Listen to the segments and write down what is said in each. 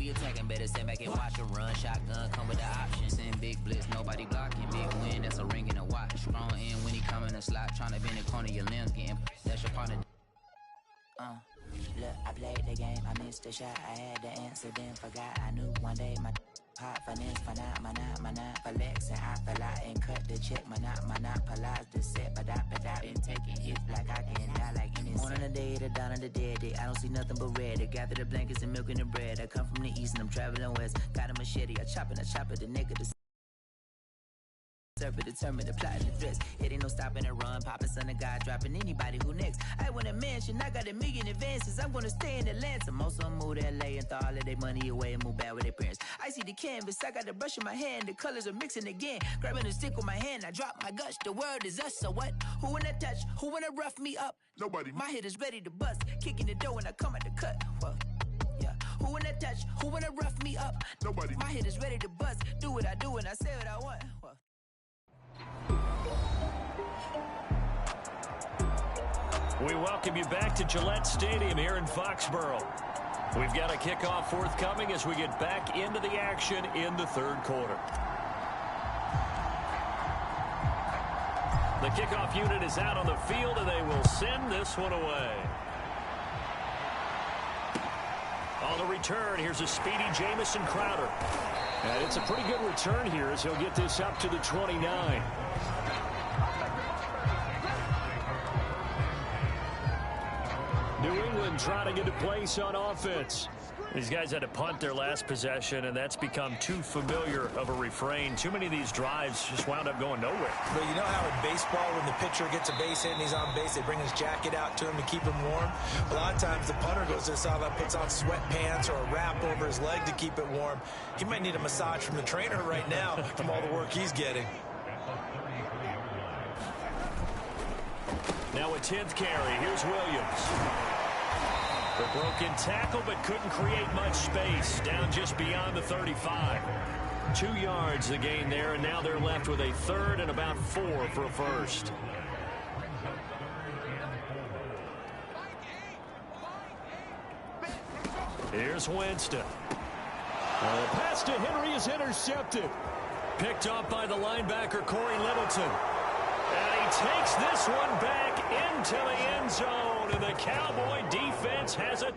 We attacking, better sit back and watch a run. Shotgun come with the option. Send big blitz, nobody blocking. Big win, that's a ring and a watch. Strong in when he come in the slot. Tryna bend the corner, your limbs getting. That's your partner. Look, I played the game, I missed the shot. I had the answer, then forgot. I knew one day my hot finesse, my not, flex, and I fell out and cut the check. My not, polize the set, but I been taking hits like I can die like any morning of the day, the dawn of the dead day. I don't see nothing but red. I gather the blankets and milk and the bread. I come from the east and I'm traveling west. Got a machete, I chop it, the nigga, the determined to plot and the dress. It ain't no stopping and run. Popping son of God, dropping anybody who next. I want a mansion, I got a million advances. I'm gonna stay in Atlanta. Most of them move to LA and throw all of their money away and move back with their parents. I see the canvas, I got the brush in my hand. The colors are mixing again. Grabbing a stick with my hand, I drop my gush. The world is us, so what? Who wanna touch? Who wanna rough me up? Nobody. My hit is ready to bust. Kicking the door when I come at the cut. Whoa. Yeah. Who wanna touch? Who wanna rough me up? Nobody. My hit is ready to bust. Do what I do and I say what I want. Whoa. We welcome you back to Gillette Stadium here in Foxborough. We've got a kickoff forthcoming as we get back into the action in the third quarter. The kickoff unit is out on the field, and they will send this one away. On the return, here's a speedy Jamison Crowder. And it's a pretty good return here as he'll get this up to the 29. New England trying to get a place on offense. These guys had to punt their last possession, and that's become too familiar of a refrain. Too many of these drives just wound up going nowhere. But you know how in baseball, when the pitcher gets a base hit and he's on base, they bring his jacket out to him to keep him warm? A lot of times the punter goes to this outlet, puts on sweatpants or a wrap over his leg to keep it warm. He might need a massage from the trainer right now from all the work he's getting. Now a 10th carry. Here's Williams. The broken tackle, but couldn't create much space. Down just beyond the 35. 2 yards the gain there, and now they're left with a third and about 4 for a first. Here's Winston. The pass to Henry is intercepted. Picked up by the linebacker, Corey Littleton. And he takes this one back into the end zone, and the Cowboy defense has it.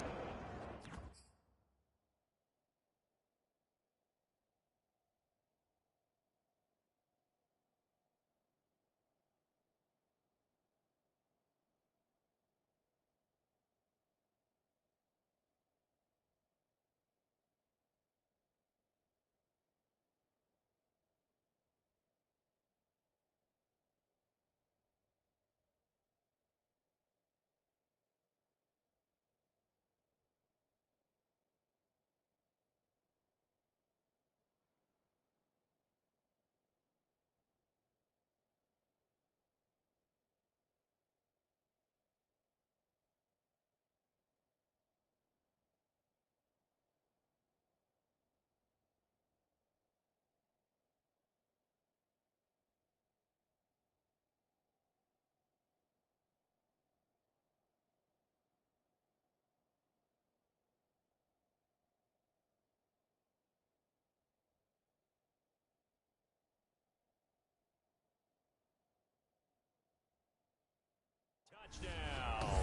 Touchdown.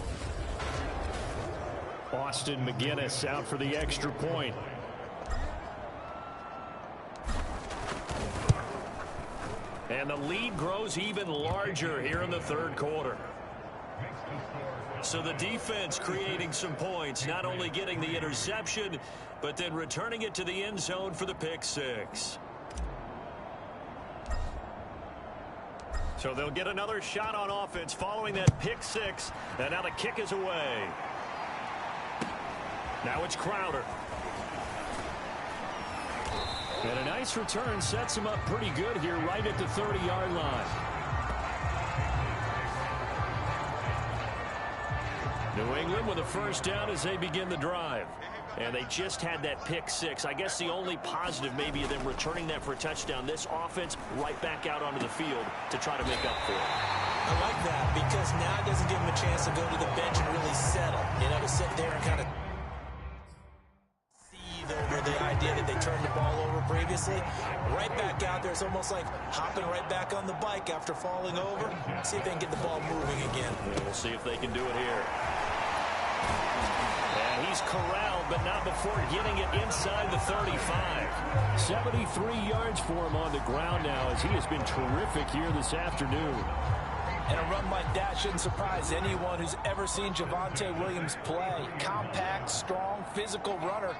Austin McGinnis out for the extra point. And the lead grows even larger here in the third quarter. So the defense creating some points, not only getting the interception, but then returning it to the end zone for the pick six. So they'll get another shot on offense following that pick six. And now the kick is away. Now it's Crowder. And a nice return sets him up pretty good here right at the 30-yard line. New England with a first down as they begin the drive. And they just had that pick six. I guess the only positive maybe of them returning that for a touchdown. This offense right back out onto the field to try to make up for it. I like that because now it doesn't give them a chance to go to the bench and really settle. You know, to sit there and kind of seethe over the nicely. Right back out there. It's almost like hopping right back on the bike after falling over. See if they can get the ball moving again. We'll see if they can do it here. And he's corralled, but not before getting it inside the 35. 73 yards for him on the ground now, as he has been terrific here this afternoon. And a run like that shouldn't surprise anyone who's ever seen Javonte Williams play. Compact, strong, physical runner.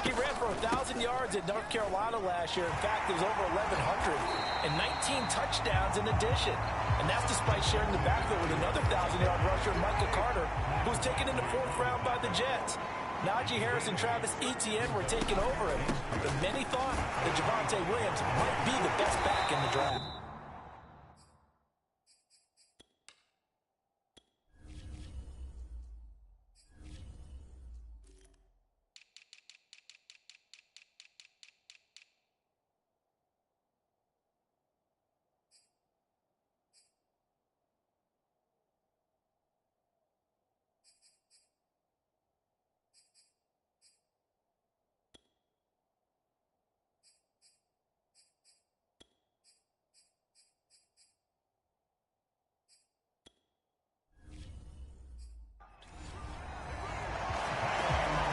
He ran for 1,000 yards at North Carolina last year. In fact, it was over 1,100 and 19 touchdowns in addition. And that's despite sharing the backfield with another 1,000-yard rusher, Micah Carter, who was taken in the 4th round by the Jets. Najee Harris and Travis Etienne were taking over him. But many thought that Javonte Williams might be the best back in the draft.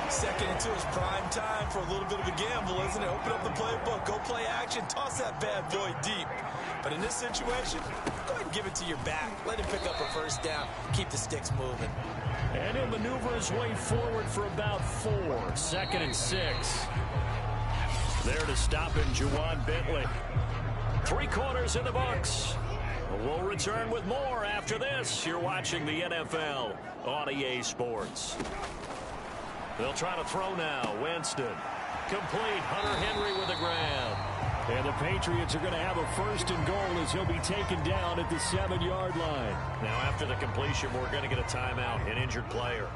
Second into his prime time for a little bit of a gamble, isn't it? Open up the playbook, go play action, toss that bad boy deep. But in this situation, go ahead and give it to your back. Let him pick up a first down, keep the sticks moving. And he'll maneuver his way forward for about 4. 2nd and 6. There to stop him, Juwan Bentley. 3 quarters in the books. We'll return with more after this. You're watching the NFL on EA Sports. They'll try to throw now. Winston. Complete. Hunter Henry with the grab. And the Patriots are going to have a 1st and goal as he'll be taken down at the 7-yard line. Now, after the completion, we're going to get a timeout, an injured player.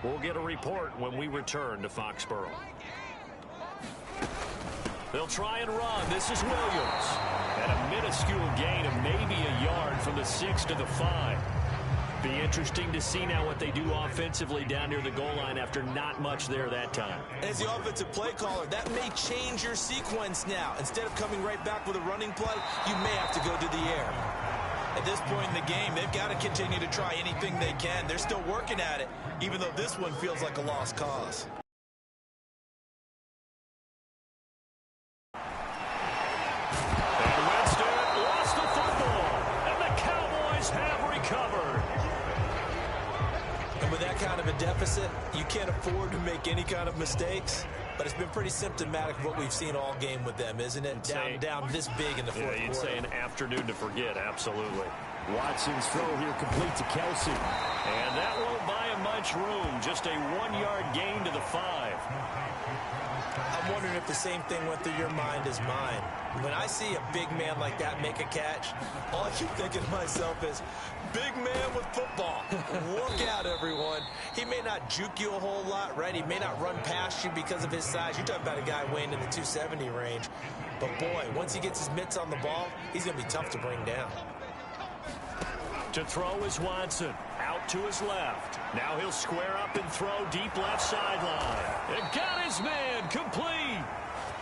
We'll get a report when we return to Foxborough. They'll try and run. This is Williams. And a minuscule gain of maybe a yard from the 6 to the 5. Be interesting to see now what they do offensively down near the goal line after not much there that time. As the offensive play caller, that may change your sequence now. Instead of coming right back with a running play, you may have to go to the air. At this point in the game, they've got to continue to try anything they can. They're still working at it, even though this one feels like a lost cause. And Winston lost the football, and the Cowboys have recovered. And with that kind of a deficit, you can't afford to make any kind of mistakes. But it's been pretty symptomatic of what we've seen all game with them, isn't it? Down this big in the 4th quarter. You'd say an afternoon to forget, absolutely. Watson's throw here complete to Kelsey. And that won't buy him much room. Just a 1-yard gain to the 5. I'm wondering if the same thing went through your mind as mine. When I see a big man like that make a catch, all I keep thinking to myself is, big man with football. Look out, everyone. He may not juke you a whole lot, right? He may not run past you because of his size. You're talking about a guy weighing in the 270 range. But, boy, once he gets his mitts on the ball, he's going to be tough to bring down. To throw is Watson. Out to his left. Now he'll square up and throw deep left sideline. And got his man complete.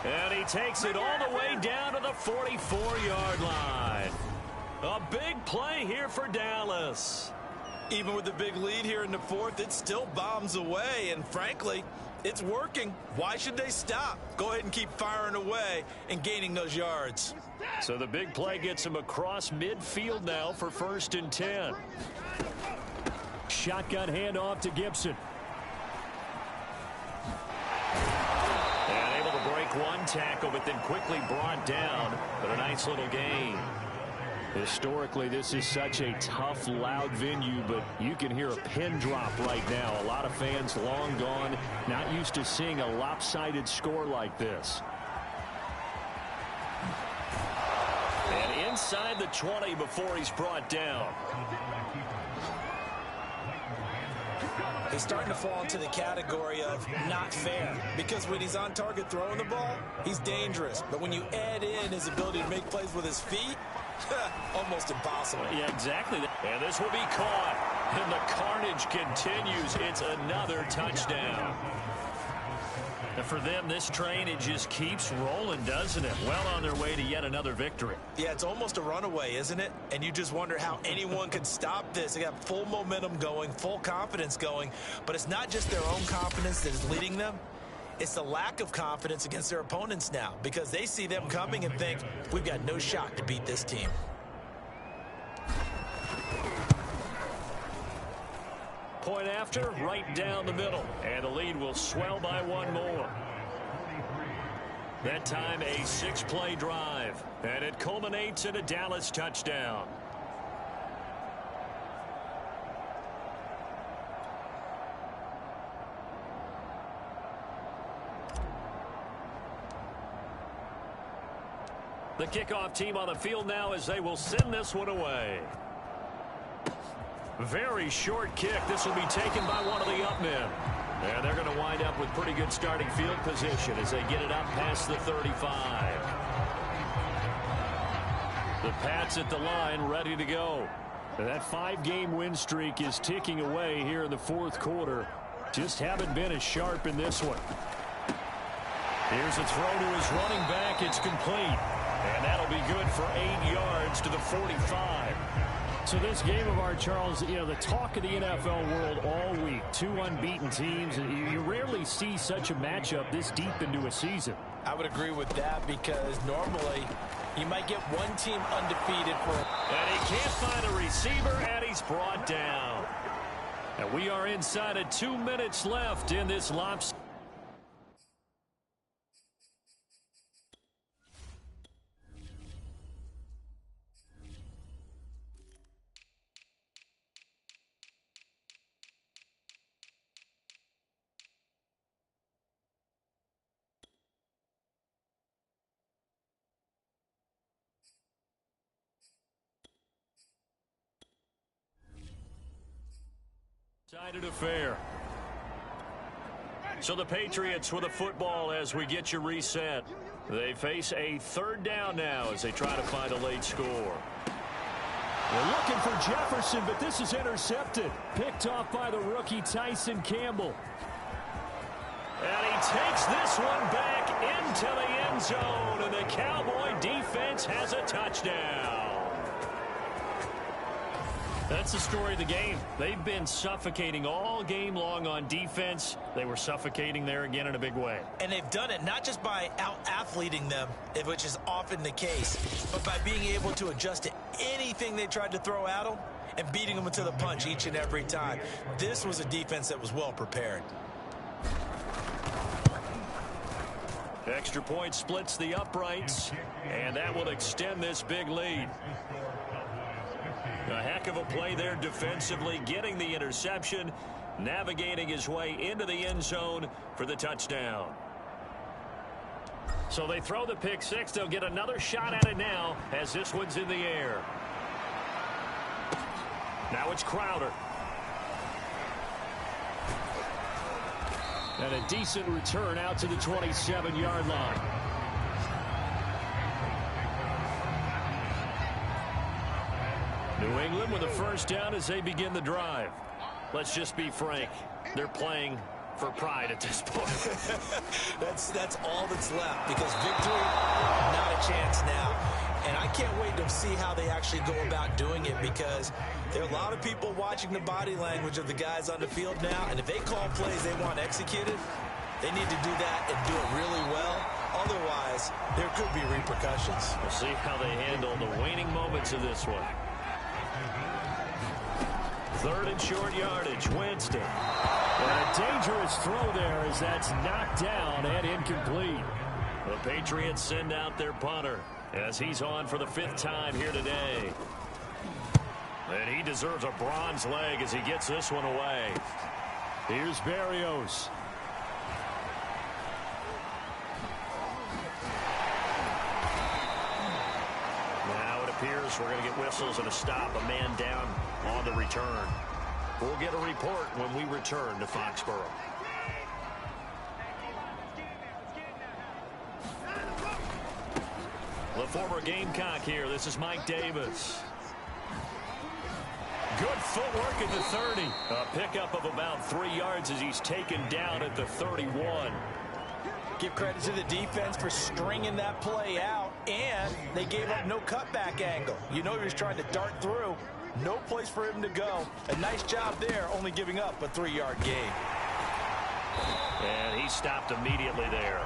And he takes it all the way down to the 44-yard line. A big play here for Dallas. Even with the big lead here in the 4th, it still bombs away. And frankly, it's working. Why should they stop? Go ahead and keep firing away and gaining those yards. So the big play gets him across midfield now for 1st and 10. Shotgun handoff to Gibson. And able to break one tackle, but then quickly brought down. But a nice little gain. Historically, this is such a tough, loud venue, but you can hear a pin drop right now. A lot of fans long gone, not used to seeing a lopsided score like this. And inside the 20 before he's brought down. He's starting to fall into the category of not fair, because when he's on target throwing the ball, he's dangerous. But when you add in his ability to make plays with his feet, almost impossible. Yeah, exactly. And this will be caught. And the carnage continues. It's another touchdown. And for them, this train, it just keeps rolling, doesn't it? Well on their way to yet another victory. Yeah, it's almost a runaway, isn't it? And you just wonder how anyone could stop this. They got full momentum going, full confidence going. But it's not just their own confidence that is leading them. It's the lack of confidence against their opponents now, because they see them coming and think, we've got no shot to beat this team. Point after, right down the middle. And the lead will swell by one more. That time a 6-play drive. And it culminates in a Dallas touchdown. The kickoff team on the field now as they will send this one away. Very short kick. This will be taken by one of the up men. And they're going to wind up with pretty good starting field position as they get it up past the 35. The Pats at the line ready to go. That 5-game win streak is ticking away here in the fourth quarter. Just haven't been as sharp in this one. Here's a throw to his running back. It's complete. And that'll be good for 8 yards to the 45. So this game of ours, Charles, you know, the talk of the NFL world all week. 2 unbeaten teams. You rarely see such a matchup this deep into a season. I would agree with that, because normally you might get one team undefeated for... And he can't find a receiver, and he's brought down. And we are inside of 2 minutes left in this lopsided. Affair. So the Patriots with a football as we get you reset. They face a 3rd down now as they try to find a late score. We're looking for Jefferson, but this is intercepted. Picked off by the rookie Tyson Campbell. And he takes this one back into the end zone, and the Cowboy defense has a touchdown. That's the story of the game. They've been suffocating all game long on defense. They were suffocating there again in a big way. And they've done it not just by out-athleting them, which is often the case, but by being able to adjust to anything they tried to throw at them and beating them to the punch each and every time. This was a defense that was well prepared. Extra point splits the uprights, and that will extend this big lead. A heck of a play there defensively, getting the interception, navigating his way into the end zone for the touchdown. So they throw the pick six. They'll get another shot at it now as this one's in the air. Now it's Crowder. And a decent return out to the 27-yard line. New England with a first down as they begin the drive. Let's just be frank. They're playing for pride at this point. that's all that's left, because victory, not a chance now. And I can't wait to see how they actually go about doing it, because there are a lot of people watching the body language of the guys on the field now, and if they call plays they want executed, they need to do that and do it really well. Otherwise, there could be repercussions. We'll see how they handle the waning moments of this one. 3rd and short yardage, Winston. And a dangerous throw there as that's knocked down and incomplete. The Patriots send out their punter as he's on for the 5th time here today. And he deserves a bronze leg as he gets this one away. Here's Berrios. Now it appears we're going to get whistles and a stop, a man down on the return. We'll get a report when we return to Foxborough. The former Gamecock here. This is Mike Davis. Good footwork at the 30. A pickup of about 3 yards as he's taken down at the 31. Give credit to the defense for stringing that play out, and they gave up no cutback angle. You know he was trying to dart through. No place for him to go. A nice job there, only giving up a 3-yard gain. And he stopped immediately there.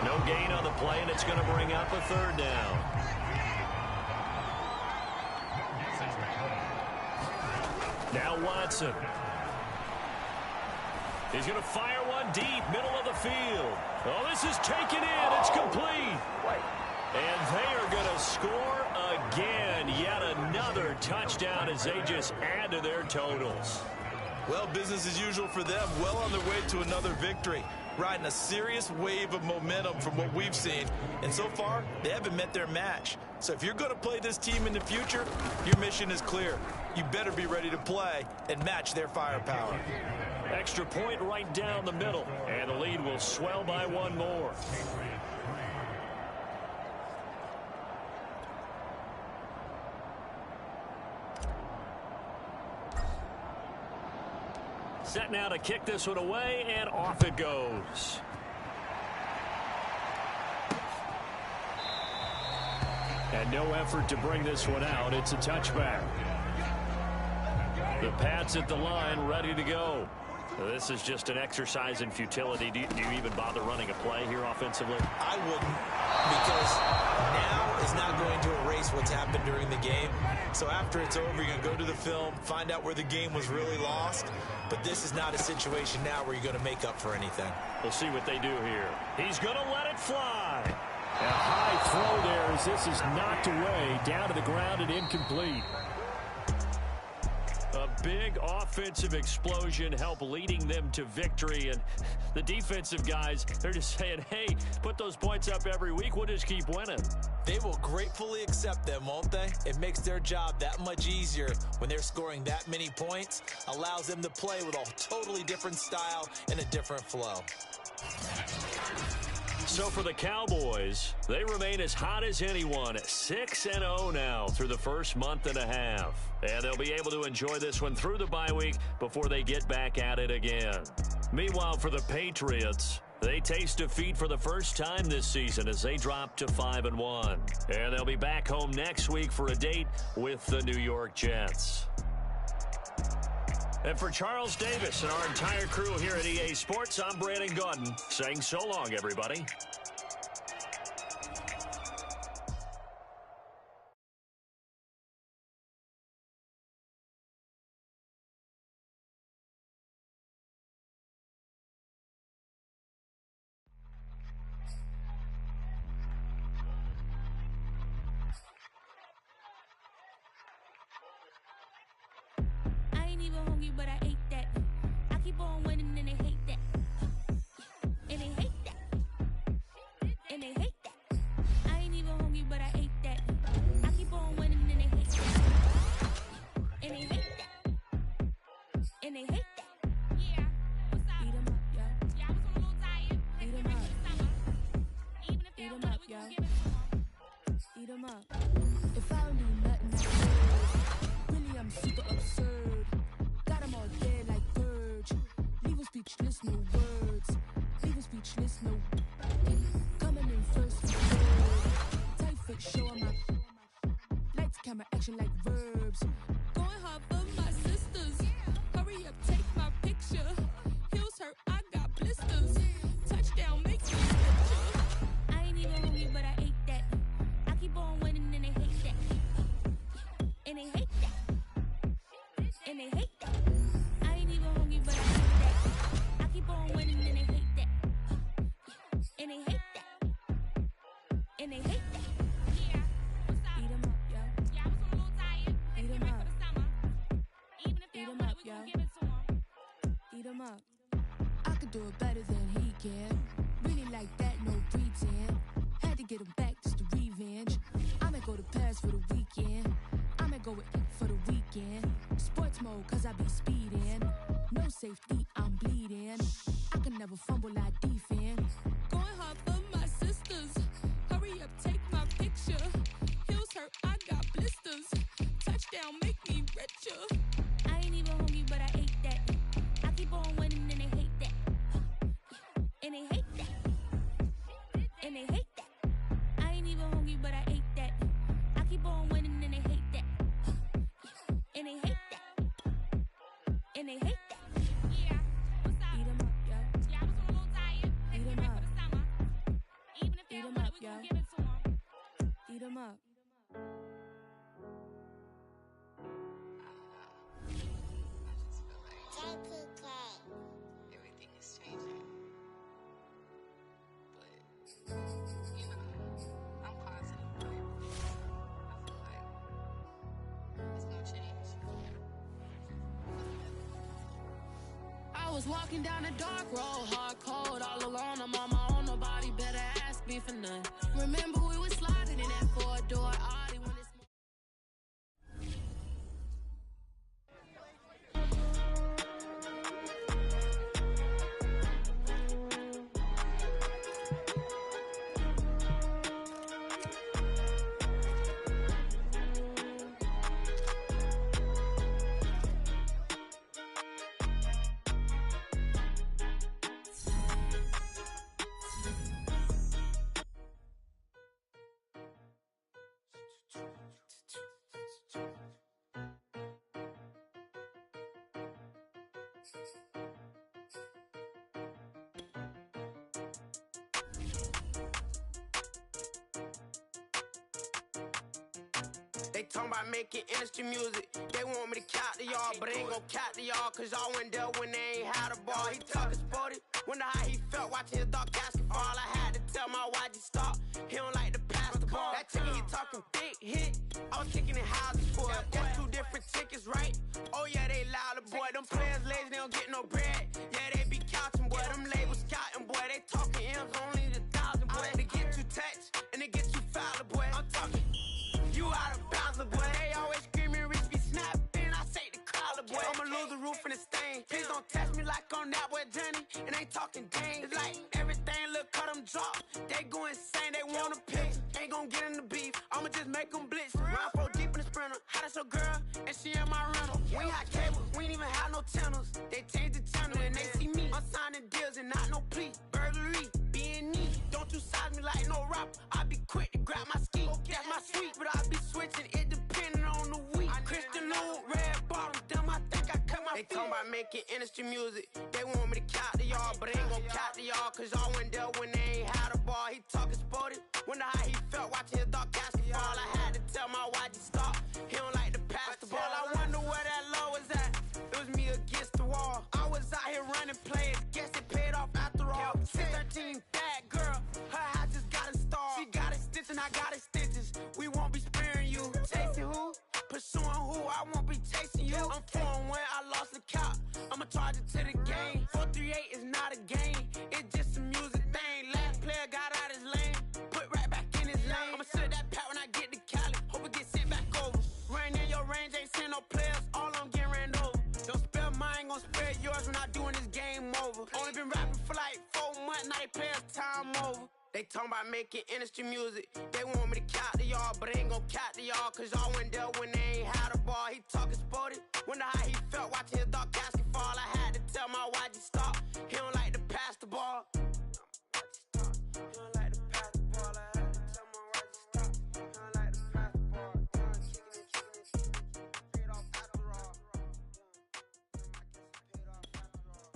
No gain on the play, and it's going to bring up a 3rd down. Now Watson. He's going to fire one deep, middle of the field. Oh, this is taken in. It's complete. And they are going to score again. Yet another touchdown as they just add to their totals. Well, business as usual for them. Well on their way to another victory. Riding a serious wave of momentum from what we've seen. And so far, they haven't met their match. So if you're going to play this team in the future, your mission is clear. You better be ready to play and match their firepower. Extra point right down the middle. And the lead will swell by 1 more. Set now to kick this one away, and off it goes. And no effort to bring this one out. It's a touchback. The Pats at the line, ready to go. This is just an exercise in futility. Do you even bother running a play here offensively? I wouldn't, because now is not going to erase what's happened during the game. So after it's over, you're going to go to the film, find out where the game was really lost. But this is not a situation now where you're going to make up for anything. We'll see what they do here. He's going to let it fly. A high throw there as this is knocked away, down to the ground and incomplete. A big offensive explosion helped leading them to victory. And the defensive guys, they're just saying, hey, put those points up every week. We'll just keep winning. They will gratefully accept them, won't they? It makes their job that much easier when they're scoring that many points. Allows them to play with a totally different style and a different flow. So for the Cowboys, they remain as hot as anyone, 6-0 now through the first month and a half. And they'll be able to enjoy this one through the bye week before they get back at it again. Meanwhile, for the Patriots, they taste defeat for the first time this season as they drop to 5-1. And they'll be back home next week for a date with the New York Jets. And for Charles Davis and our entire crew here at EA Sports, I'm Brandon Gaudin saying so long, everybody. But I ate that. I keep on winning and they hate that. And they hate that. And they hate that. I ain't even hungry, but I ate that. I keep on winning and they hate that. And they hate that. And they hate that. Yeah. What's up? Eat 'em up, yo. Yeah, I was on a little diet. Eat 'em up. Even if they don't want it, we gonna give it to 'em. Eat 'em up. If I don't do nothing, I should. Really, I'm super absurd. All there like birds. Leave them speechless, no words. Leave them speechless, no. Coming in first with third. Tight fit, show 'em up. Lights, camera, action like verbs. Going hard for my sisters. Hurry up, take my picture. Heels hurt, I got blisters. Touchdown, make me richer. I ain't even hungry, but I ate that. I keep on winning and they hate that. And they hate that. And they hate that. And they hate that. And they hate that. Yeah. What's up? Eat 'em up, yo. Yeah, I was on a little diet. Eat 'em up. For the summer. Even if they don't want it, we gonna give it to 'em. Eat 'em up. I could do it better than he can. Really like that, no pretend. Had to get him back, just a revenge. I'ma go to Paris for the weekend. I'ma go with for the weekend. Sports mode, cause I be speeding. No safety, I'm bleeding. I can never fumble, I defend. Going hard for my sisters. Hurry up, take my picture. Heels hurt, I got blisters. Touchdown, make me richer. and they hate that. Yeah, what's up? Eat 'em up, yo. Yeah, I was a little tired. Eat 'em up. For the summer. Even if they don't want it, we gon' give it to 'em. Eat 'em up. Everything is changing. But, you know, I'm positive about everything. I feel like it's gonna change. I was walking down a dark road, hard cold, all alone. I'm on my own, nobody better ask me for none. Remember we was sliding in that four-door Audi when it's They talking about making industry music. They want me to count to y'all, but ain't gon' count to y'all, cause y'all went there when they ain't had a ball. He talking sporty, wonder how he felt watching his dog basketball. I had to tell my YG stop, he don't like to pass the ball. That chicken, he talking big hit, I was kicking in houses for it. That's two different tickets, right? Oh yeah, they louder, boy. Them players lazy, they don't get no bread. Yeah, they be couching, boy. Them labels scouting, boy. They talking M's only the 1,000, boy. They get you touched, and they get you foul, boy. I'm talking, you out of bounds, boy. They always screaming, Rich be snapping. I say the collar, boy. I'ma lose the roof and the stain. Please don't test me like on that boy Johnny. And ain't talking dang. It's like everything look cut them drop. They go insane, they want a pitch. Ain't gon' get in the beef. I'ma just make them blitz. Round 4 deep in the sprinter. How that's your girl? And she in my rental. We ain't had cables, we ain't even had no channels. They changed the channel and they see me. I'm signing deals and not no plea. Burglary, B&E. Don't you size me like no rapper. I be quick to grab my ski. That's my sweet, but I be switching it depending on the week. Christian Lou, red bottom, damn, I think I cut my feet. They talking about making industry music. They want me to count to y'all, but ain't gon' count to y'all, cause y'all went there when they ain't had a ball. He talking sporty, wonder how he felt watching his dog basketball. I had to tell my YG stop, he don't like to pass the ball. I wonder where that low was at. It was me against the wall. I was out here running plays, guess it paid off after all. 613, bad girl, her house just got installed. She got it stitched and I got it stitches. We won't be sparing you. Chasing who? Pursuing who? I won't be chasing you. I'm 4-1, I lost the count. I'ma charge it to the game. 438 is not a game, it's just a music thing. Last player got out his lane, put right back in his lane. I'ma sit that pat when I get to Cali, hope it get sent back over. Rain in your range, ain't send no players, all I'm getting ran over. Don't spare mine, gon' spare yours when I doing this game over. Only been rapping for like 4 months, now they play us time over. They talking about making industry music. They want me to count to y'all, but ain't gon' count to y'all, cause y'all went there when they ain't had a ball. He talking sporty, wonder how he felt watching his dog basketball. I had to tell my YG stop, he don't like to pass the ball. He don't like to pass the ball. I had to tell my YG stop, he don't like to pass the ball. Kicking it, paid off after all. I guess it paid off after all.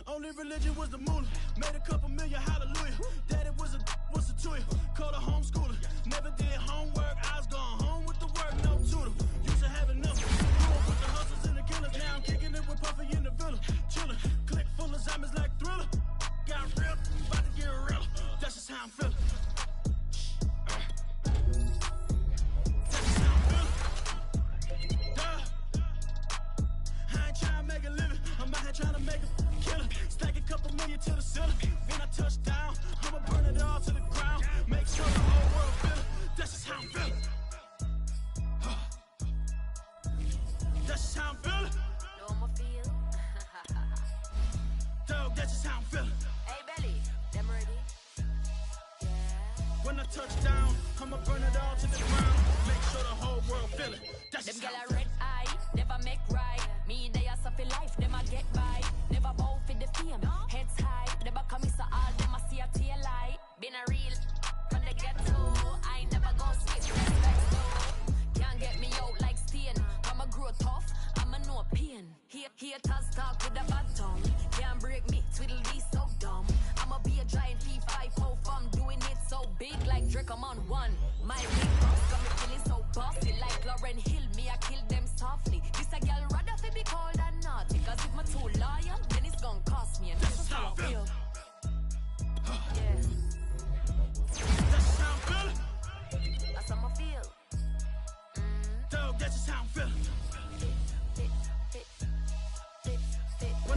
Only religion was the moolah. Made a couple million, hallelujah. Daddy was a tutor. Called a homeschooler. Never did homework. I was going home with the work, no tutor. Used to have enough. Grew up with the hustlers and the killers. Now I'm kicking it with Puffy in the villa. Chillin'. Click full of zombies like Thriller. Got real, about to get real. That's just how I'm feeling. That's just how I'm feeling. Duh. I ain't trying to make a living. I'm out here trying to make a killing. Stack a couple million to the ceiling. When I touch down, I'ma burn it all to the ground. Make sure the whole world feel it. That's just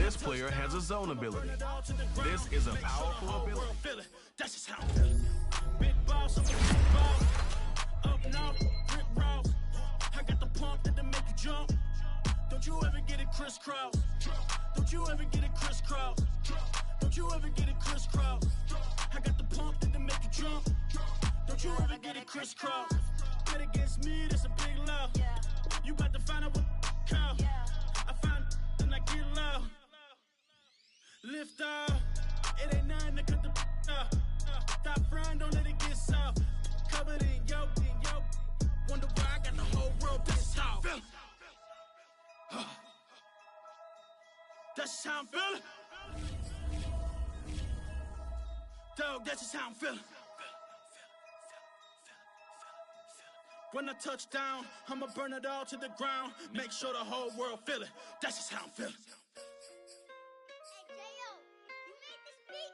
This player has a zone ability. This is a powerful ability. That's just how I'm feeling. Big balls, I'm a big ball. Up north, brick roads. I got the pump that'll make you jump. Don't you ever get it crisscross. Don't you ever get it crisscross. Don't you ever get it crisscross. I got the pump that'll make you jump. Don't you ever get it crisscross. Bet against me, that's a big love. You about to find out what call. I find and I get low. Lift off. It ain't nothing to cut the off. Stop frying, don't let it get soft. Covered in yolk. Wonder why I got the whole world this how I'm feeling. That's just how I'm feeling. Dog, that's just how I'm feeling. When I touch down, I'ma burn it all to the ground. Make sure the whole world feel it. That's just how I'm feeling. Hey, J.O., you made this beat?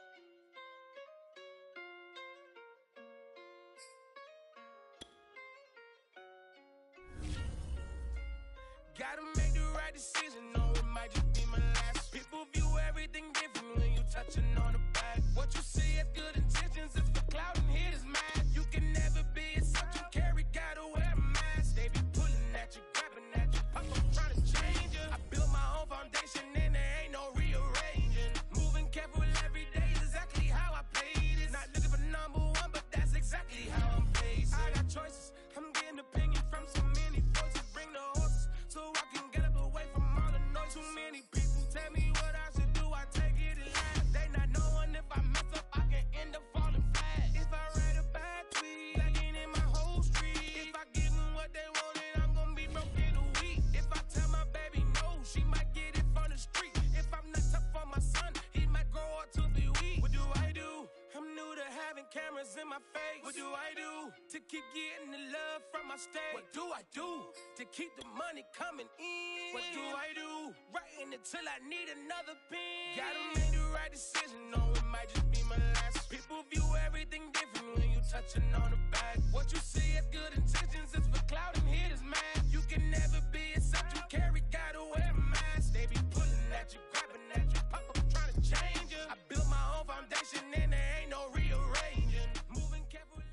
Gotta make the right decision, no, it might just be my last. People view everything different when you touching on the back. What you see as good intentions is for cloud and hit is mad. You can never be as such you carry, gotta wear a mask. They be pulling at you, grabbing at you, pop up trying to change you. I built my own foundation and there ain't no rearranging. Moving careful every day is exactly how I paid it. Not looking for number one, but that's exactly how I'm paid. I got choices, I'm getting opinion from so many voices. Bring the horses so I can get up away from all the noise. Too many people tell me what I should do, I take it and laugh. They not knowing if I mess up, I can end up falling flat. If I write a bad tweet, I can end my whole street. If I give them what they wanted, I'm gonna be broke in a week. If I tell my baby no, she might get it from the street. If I'm not tough for my son, he might grow up to be weak. What do I do? I'm new to having cameras in my face. What do I do to keep getting the love from my state? What do I do to keep the money coming in? What do I do? Writing until I need another pen. Gotta make the right decision, no, it might just be my last. People view everything different when you touching on the back. What you see as good intentions is for cloud and hit is mad. You can never be a subject you carry, gotta wear a mask. They be pulling at you, grabbing at you, pop up trying to change you. I built my own foundation and there ain't no rearranging. Moving careful.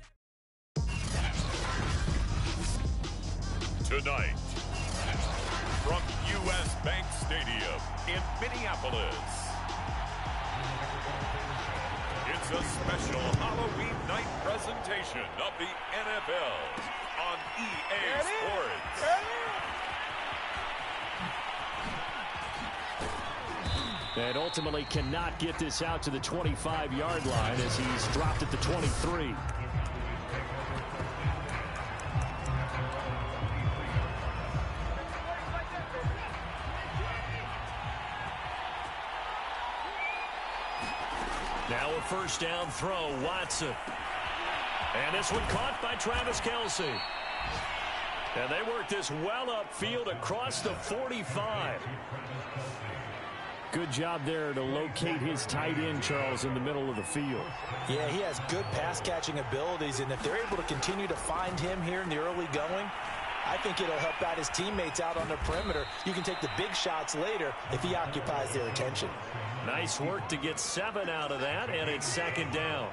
Tonight, from U.S. Bank Stadium in Minneapolis, it's a special Halloween night presentation of the NFL on EA Sports. And ultimately cannot get this out to the 25-yard line as he's dropped at the 23. Now a first down throw, Watson. And this one caught by Travis Kelce. And they work this well upfield across the 45. Good job there to locate his tight end, Charles, in the middle of the field. Yeah, he has good pass-catching abilities, and if they're able to continue to find him here in the early going, I think it'll help out his teammates out on the perimeter. You can take the big shots later if he occupies their attention. Nice work to get 7 out of that, and it's second down.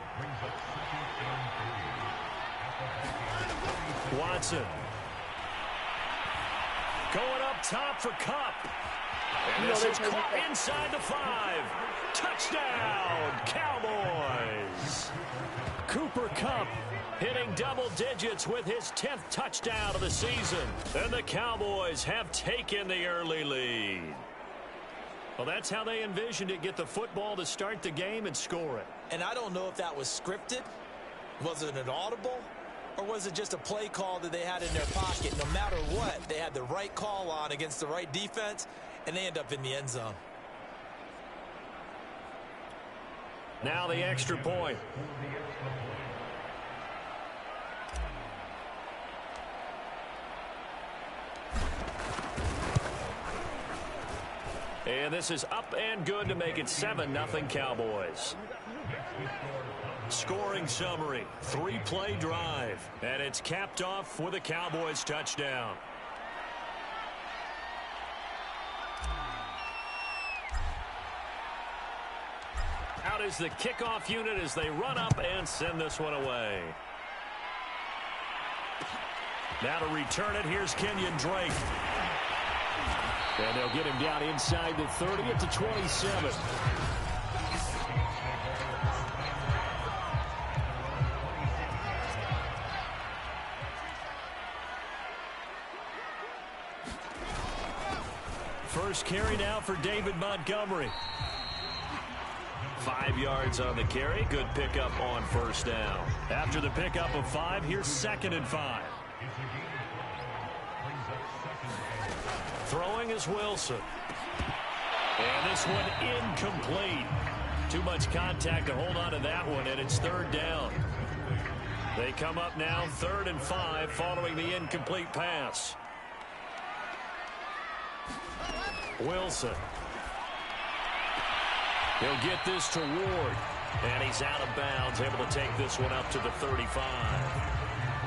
Watson. Going up top for Kupp. And this is caught inside the 5. Touchdown, Cowboys. Cooper Kupp hitting double digits with his 10th touchdown of the season. And the Cowboys have taken the early lead. Well, that's how they envisioned it. Get the football to start the game and score it. And I don't know if that was scripted. Was it an audible? Or was it just a play call that they had in their pocket? No matter what, they had the right call on against the right defense, and they end up in the end zone. Now the extra point. And this is up and good to make it 7-0 Cowboys. Scoring summary, 3-play drive, and it's capped off with a Cowboys touchdown. – out is the kickoff unit as they run up and send this one away. Now to return it, here's Kenyon Drake. And they'll get him down inside the 30 at the 27. First carry now for David Montgomery. 5 yards on the carry. Good pickup on first down. After the pickup of 5, here's 2nd and 5. Throwing is Wilson. And this one incomplete. Too much contact to hold on to that one, and it's 3rd down. They come up now 3rd and 5 following the incomplete pass. Wilson. He'll get this to Ward. And he's out of bounds, able to take this one up to the 35.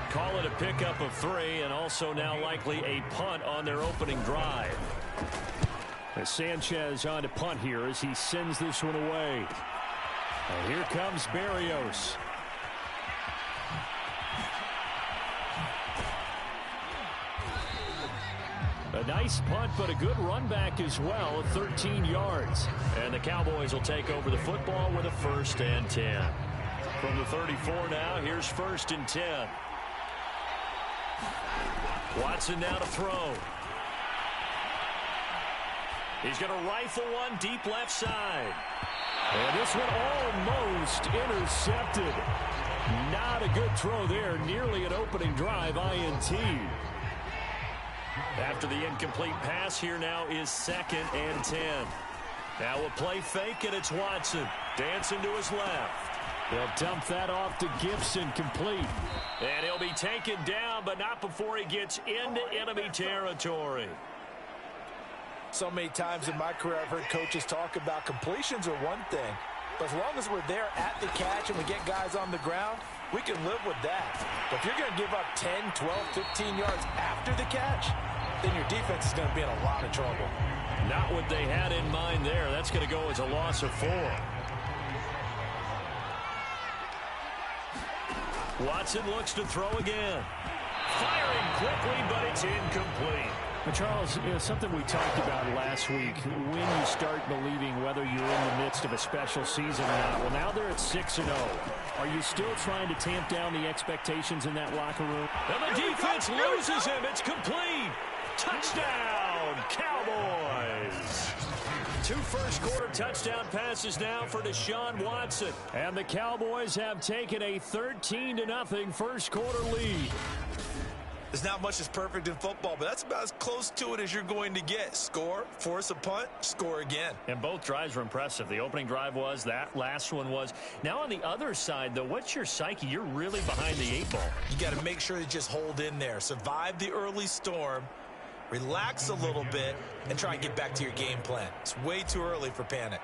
Call it a pickup of 3, and also now likely a punt on their opening drive. As Sanchez on to punt here as he sends this one away. And here comes Berrios. A nice punt, but a good run back as well, 13 yards. And the Cowboys will take over the football with a 1st and 10. From the 34 now, here's 1st and 10. Watson now to throw. He's going to rifle one deep left side. And this one almost intercepted. Not a good throw there. Nearly an opening drive INT. After the incomplete pass, here now is 2nd and 10. Now a play fake, and it's Watson. Dancing to his left. They'll dump that off to Gibson, complete. And he'll be taken down, but not before he gets into enemy territory. So many times in my career I've heard coaches talk about completions are one thing, but as long as we're there at the catch and we get guys on the ground, we can live with that. But if you're going to give up 10, 12, 15 yards after the catch, then your defense is going to be in a lot of trouble. Not what they had in mind there. That's going to go as a loss of 4. Watson looks to throw again. Firing quickly, but it's incomplete. But Charles, something we talked about last week, when you start believing whether you're in the midst of a special season or not. Well, now they're at 6-0. Are you still trying to tamp down the expectations in that locker room? And the defense loses him. It's complete. Touchdown, Cowboys. 2 first-quarter touchdown passes now for Deshaun Watson. And the Cowboys have taken a 13-0 first-quarter lead. There's not much that's perfect in football, but that's about as close to it as you're going to get. Score, force a punt, score again. And both drives were impressive. The opening drive was, that last one was. Now on the other side, though, what's your psyche? You're really behind the 8 ball. You got to make sure you just hold in there. Survive the early storm, relax a little bit, and try and get back to your game plan. It's way too early for panic.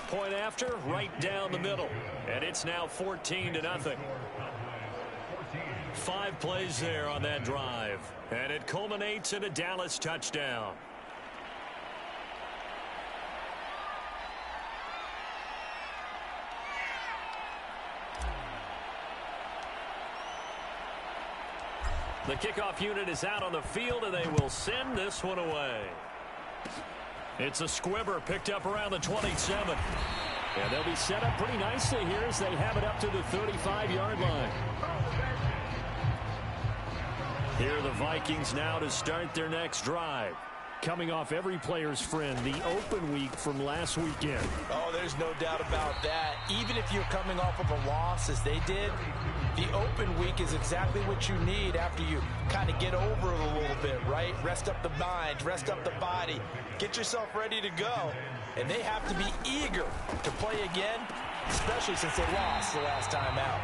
Point after, right down the middle. And it's now 14-0. 5 plays there on that drive. And it culminates in a Dallas touchdown. The kickoff unit is out on the field, and they will send this one away. It's a squibber picked up around the 27. And they'll be set up pretty nicely here as they have it up to the 35-yard line. Here are the Vikings now to start their next drive. Coming off every player's friend, the open week from last weekend. Oh, there's no doubt about that. Even if you're coming off of a loss as they did, the open week is exactly what you need after you kind of get over it a little bit, right? Rest up the mind, rest up the body, get yourself ready to go. And they have to be eager to play again, especially since they lost the last time out.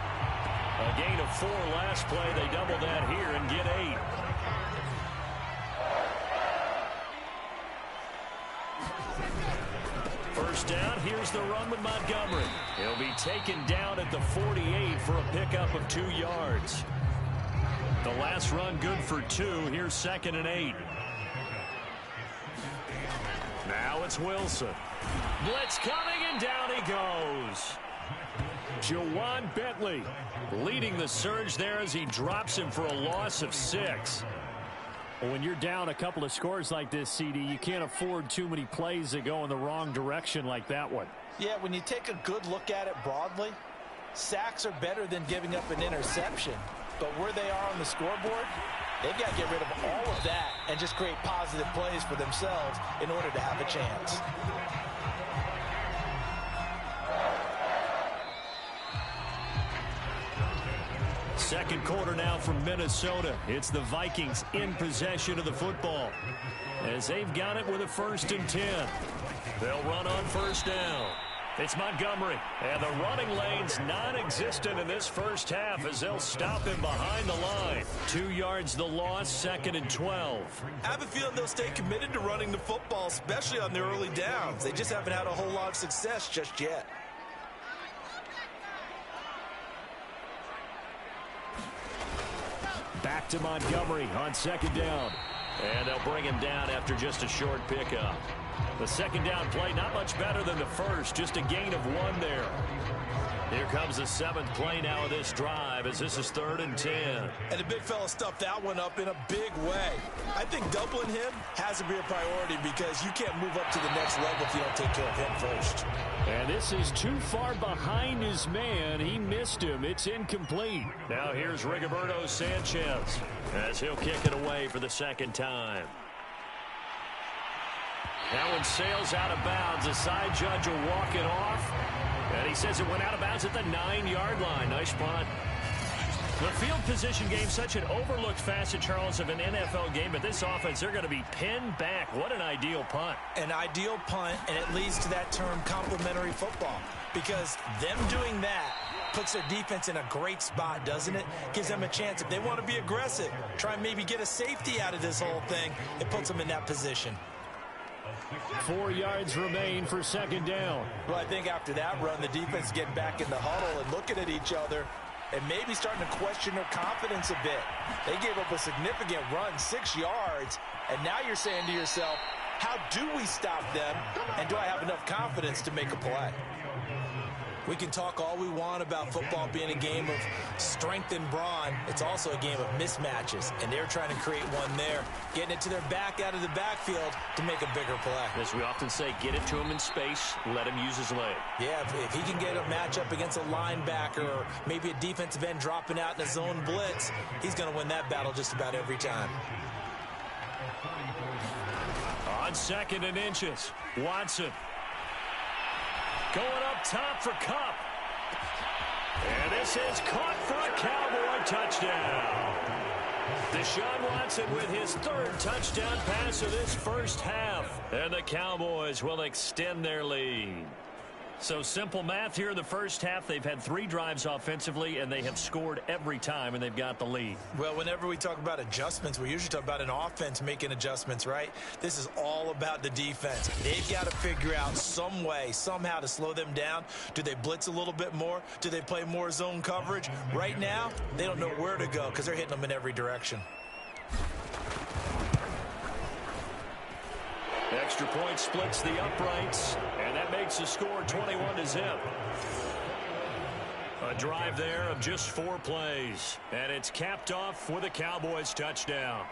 A gain of 4 last play. They double that here and get 8. First down, here's the run with Montgomery. He'll be taken down at the 48 for a pickup of 2 yards. The last run good for 2. Here's 2nd and 8. Now it's Wilson. Blitz coming, and down he goes. Jawan Bentley leading the surge there as he drops him for a loss of 6. Well, when you're down a couple of scores like this, CD, you can't afford too many plays that go in the wrong direction like that one. Yeah, when you take a good look at it broadly, sacks are better than giving up an interception. But where they are on the scoreboard, they've got to get rid of all of that and just create positive plays for themselves in order to have a chance. Second quarter now from Minnesota. It's the Vikings in possession of the football as they've got it with a 1st and 10. They'll run on first down. It's Montgomery, and the running lane's non-existent in this first half as they'll stop him behind the line. 2 yards the loss, 2nd and 12. I have a feeling they'll stay committed to running the football, especially on their early downs. They just haven't had a whole lot of success just yet. Back to Montgomery on 2nd down. And they'll bring him down after just a short pickup. The 2nd down play not much better than the first, just a gain of 1 there. Here comes the 7th play now of this drive as this is 3rd and 10. And the big fella stuffed that one up in a big way. I think doubling him has to be a priority because you can't move up to the next level if you don't take care of him first. And this is too far behind his man. He missed him. It's incomplete. Now here's Rigoberto Sanchez as he'll kick it away for the 2nd time. That one sails out of bounds. The side judge will walk it off. And he says it went out of bounds at the 9-yard line. Nice punt. The field position game, such an overlooked facet, Charles, of an NFL game. But this offense, they're going to be pinned back. What an ideal punt. An ideal punt, and it leads to that term complementary football. Because them doing that puts their defense in a great spot, doesn't it? Gives them a chance. If they want to be aggressive, try and maybe get a safety out of this whole thing, it puts them in that position. 4 yards remain for 2nd down. Well, I think after that run, the defense is getting back in the huddle and looking at each other and maybe starting to question their confidence a bit. They gave up a significant run, 6 yards, and now you're saying to yourself, how do we stop them, and do I have enough confidence to make a play? We can talk all we want about football being a game of strength and brawn. It's also a game of mismatches, and they're trying to create one there, getting it to their back out of the backfield to make a bigger play. As we often say, get it to him in space, let him use his leg. Yeah, if he can get a matchup against a linebacker or maybe a defensive end dropping out in a zone blitz, he's going to win that battle just about every time. On 2nd and inches, Watson. Going up top for Kupp. And this is caught for a Cowboy touchdown. Deshaun Watson with his 3rd touchdown pass of this first half. And the Cowboys will extend their lead. So simple math here in the first half. They've had 3 drives offensively, and they have scored every time, and they've got the lead. Well, whenever we talk about adjustments, we usually talk about an offense making adjustments, right? This is all about the defense. They've got to figure out some way, somehow to slow them down. Do they blitz a little bit more? Do they play more zone coverage? Right now, they don't know where to go because they're hitting them in every direction. Extra point splits the uprights, and that makes the score 21-0. A drive there of just 4 plays, and it's capped off with a Cowboys touchdown.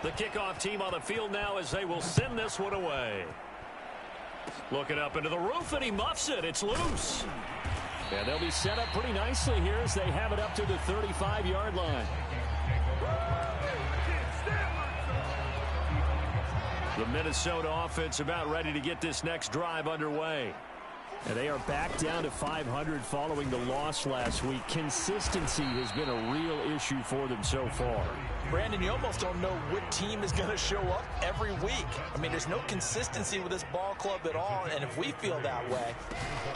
The kickoff team on the field now as they will send this one away. Looking up into the roof, and he muffs it. It's loose. And they'll be set up pretty nicely here as they have it up to the 35-yard line. The Minnesota offense about ready to get this next drive underway. And they are back down to 500 following the loss last week. Consistency has been a real issue for them so far. Brandon, you almost don't know what team is going to show up every week. I mean, there's no consistency with this ball club at all, and if we feel that way,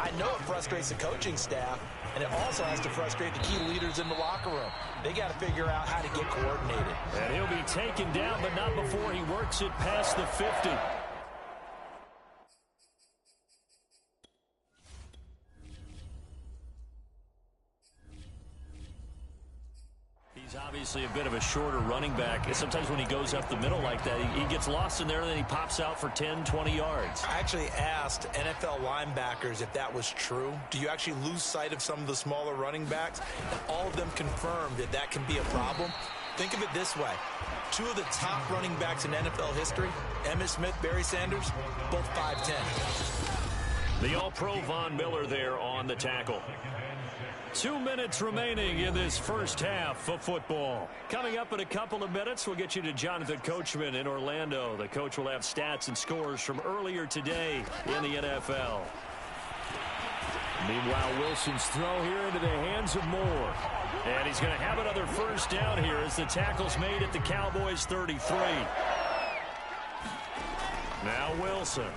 I know it frustrates the coaching staff, and it also has to frustrate the key leaders in the locker room. They got to figure out how to get coordinated. And he'll be taken down, but not before he works it past the 50. Obviously a bit of a shorter running back. Sometimes when he goes up the middle like that, he gets lost in there, and then he pops out for 10, 20 yards. I actually asked NFL linebackers if that was true. Do you actually lose sight of some of the smaller running backs? And all of them confirmed that that can be a problem. Think of it this way. Two of the top running backs in NFL history, Emmitt Smith, Barry Sanders, both 5'10". The All-Pro Von Miller there on the tackle. 2 minutes remaining in this first half of football. Coming up in a couple of minutes, we'll get you to Jonathan Coachman in Orlando. The coach will have stats and scores from earlier today in the NFL. Meanwhile, Wilson's throw here into the hands of Moore. And he's going to have another first down here as the tackle's made at the Cowboys 33. Now Wilson.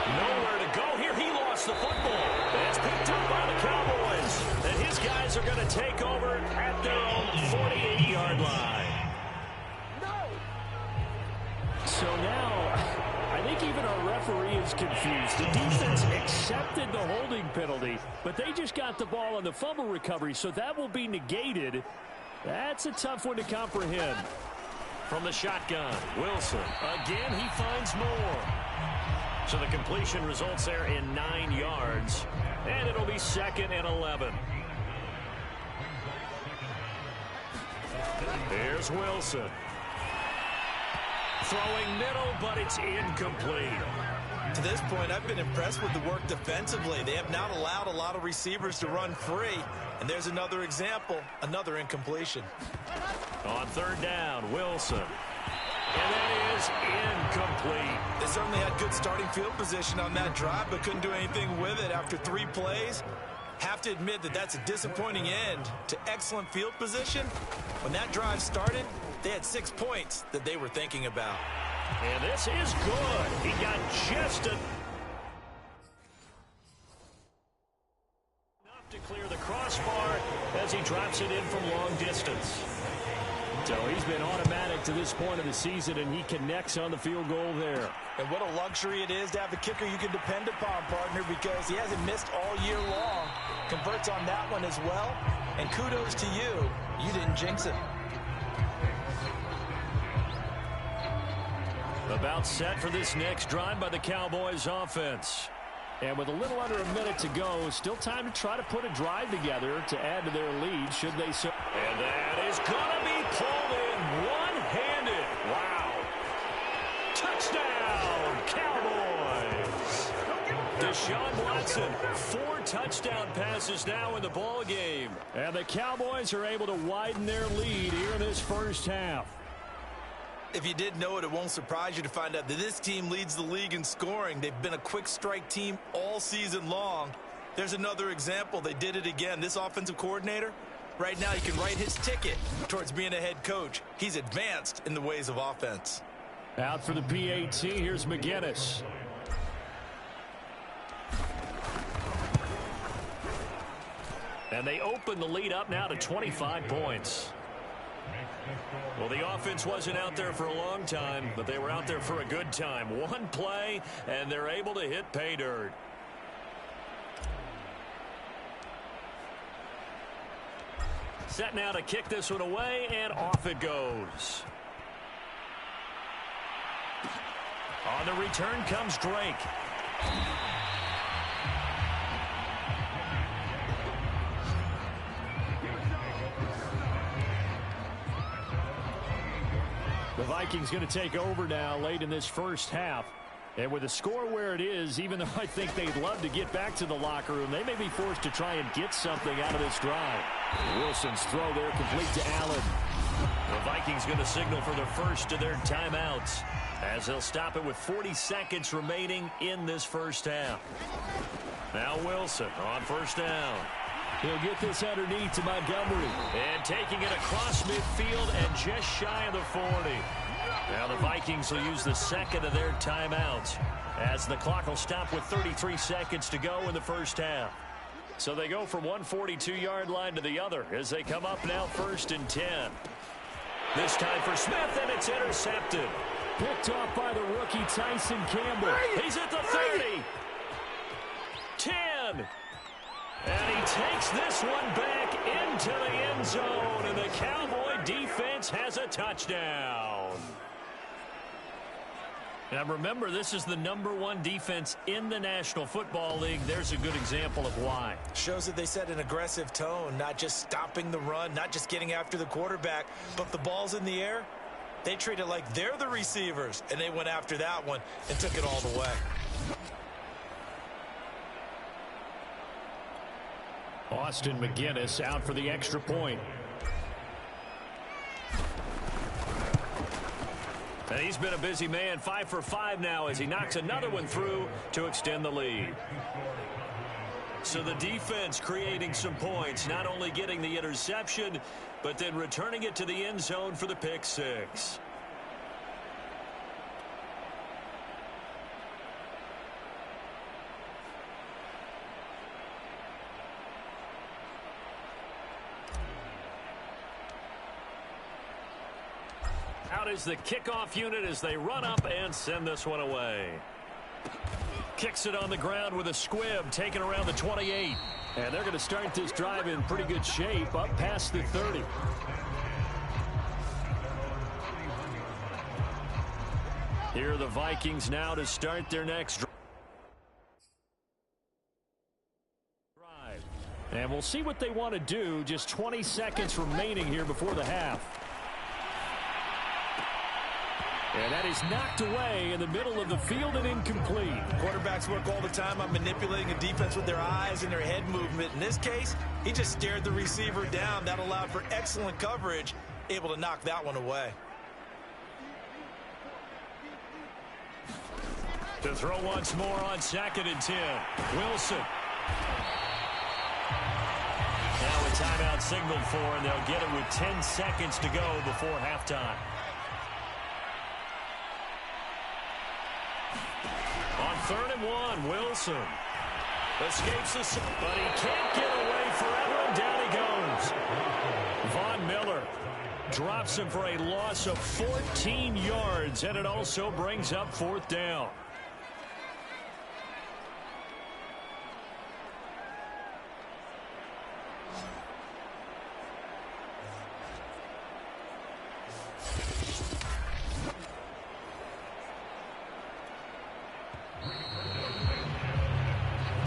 Nowhere to go here. He lost the football. It's picked up by the Cowboys. And his guys are going to take over at their own 48-yard line. So now, I think even our referee is confused. The defense accepted the holding penalty, but they just got the ball on the fumble recovery, so that will be negated. That's a tough one to comprehend. From the shotgun, Wilson. Again, he finds Moore. So the completion results there in 9 yards. And it'll be 2nd and 11. Here's Wilson. Throwing middle, but it's incomplete. To this point, I've been impressed with the work defensively. They have not allowed a lot of receivers to run free. And there's another example, another incompletion. On 3rd down, Wilson. And that is incomplete. They certainly had good starting field position on that drive, but couldn't do anything with it after 3 plays. Have to admit that that's a disappointing end to excellent field position. When that drive started, they had 6 points that they were thinking about. And this is good. He got just enough to clear the crossbar as he drops it in from long distance. So he's been automatic to this point of the season, and he connects on the field goal there. And what a luxury it is to have a kicker you can depend upon, partner, because he hasn't missed all year long. Converts on that one as well. And kudos to you. You didn't jinx it. About set for this next drive by the Cowboys offense. And with a little under a minute to go, still time to try to put a drive together to add to their lead, should they so. And that is going to be pulled in one-handed. Wow. Touchdown, Cowboys. Deshaun Watson, 4 touchdown passes now in the ball game. And the Cowboys are able to widen their lead here in this first half. If you didn't know it, it won't surprise you to find out that this team leads the league in scoring. They've been a quick strike team all season long. There's another example. They did it again. This offensive coordinator, right now, he can write his ticket towards being a head coach. He's advanced in the ways of offense. Out for the PAT, here's McGinnis. And they open the lead up now to 25 points. Well, the offense wasn't out there for a long time, but they were out there for a good time. One play, and they're able to hit pay dirt. Set now to kick this one away, and off it goes. On the return comes Drake. The Vikings going to take over now late in this first half. And with the score where it is, even though I think they'd love to get back to the locker room, they may be forced to try and get something out of this drive. Wilson's throw there complete to Allen. The Vikings going to signal for the first of their timeouts as they'll stop it with 40 seconds remaining in this first half. Now Wilson on first down. He'll get this underneath to Montgomery. And taking it across midfield and just shy of the 40. Now the Vikings will use the second of their timeouts as the clock will stop with 33 seconds to go in the first half. So they go from one 42-yard line to the other as they come up now 1st and 10. This time for Smith, and it's intercepted. Picked off by the rookie Tyson Campbell. He's at the 30. 10. And he takes this one back into the end zone, and the Cowboy defense has a touchdown. Now remember, this is the #1 defense in the National Football League. There's a good example of why. Shows that they set an aggressive tone, not just stopping the run, not just getting after the quarterback, but the ball's in the air. They treat it like they're the receivers, and they went after that one and took it all the way. Austin McGinnis out for the extra point. And he's been a busy man, 5 for 5 now as he knocks another one through to extend the lead. So the defense creating some points, not only getting the interception, but then returning it to the end zone for the pick six. Out is the kickoff unit as they run up and send this one away. Kicks it on the ground with a squib, taken around the 28. And they're going to start this drive in pretty good shape, up past the 30. Here are the Vikings now to start their next drive. And we'll see what they want to do. Just 20 seconds remaining here before the half. And that is knocked away in the middle of the field and incomplete. Quarterbacks work all the time on manipulating a defense with their eyes and their head movement. In this case, he just stared the receiver down. That allowed for excellent coverage, able to knock that one away. To throw once more on 2nd and 10. Wilson. Now a timeout signaled for, and they'll get it with 10 seconds to go before halftime. On 3rd and 1, Wilson escapes the, but he can't get away forever, and down he goes. Von Miller drops him for a loss of 14 yards, and it also brings up 4th down.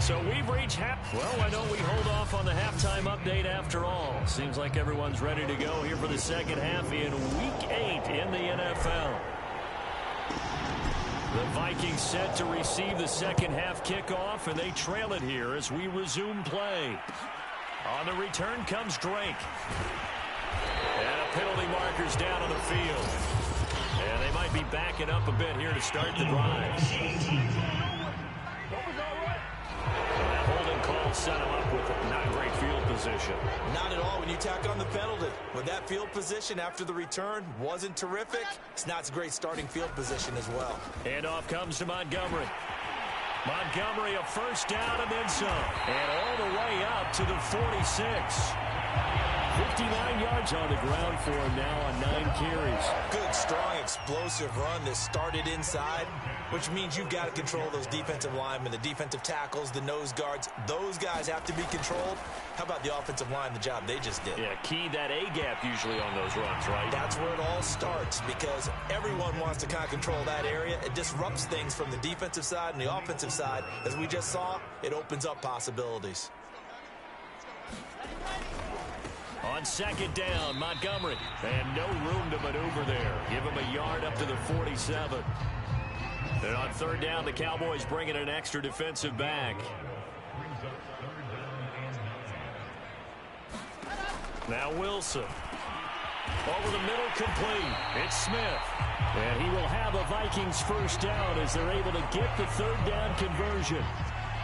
So we've reached half. Well, why don't we hold off on the halftime update after all? Seems like everyone's ready to go here for the second half in Week 8 in the NFL. The Vikings set to receive the second half kickoff, and they trail it here as we resume play. On the return comes Drake. And a penalty marker's down on the field. And they might be backing up a bit here to start the drive. Set him up with not great field position. Not at all when you tack on the penalty. When that field position after the return wasn't terrific, it's not a great starting field position as well. Handoff comes to Montgomery. Montgomery a first down and then some. And all the way up to the 46. 59 yards on the ground for him now on 9 carries. Good, strong, explosive run that started inside, which means you've got to control those defensive linemen, the defensive tackles, the nose guards. Those guys have to be controlled. How about the offensive line, the job they just did? Yeah, key that A-gap usually on those runs, right? That's where it all starts because everyone wants to kind of control that area. It disrupts things from the defensive side and the offensive side. As we just saw, it opens up possibilities. On 2nd down, Montgomery. And no room to maneuver there. Give him a yard up to the 47. And on 3rd down, the Cowboys bring in an extra defensive back. Now Wilson. Over the middle, complete. It's Smith. And he will have a Vikings first down as they're able to get the 3rd down conversion.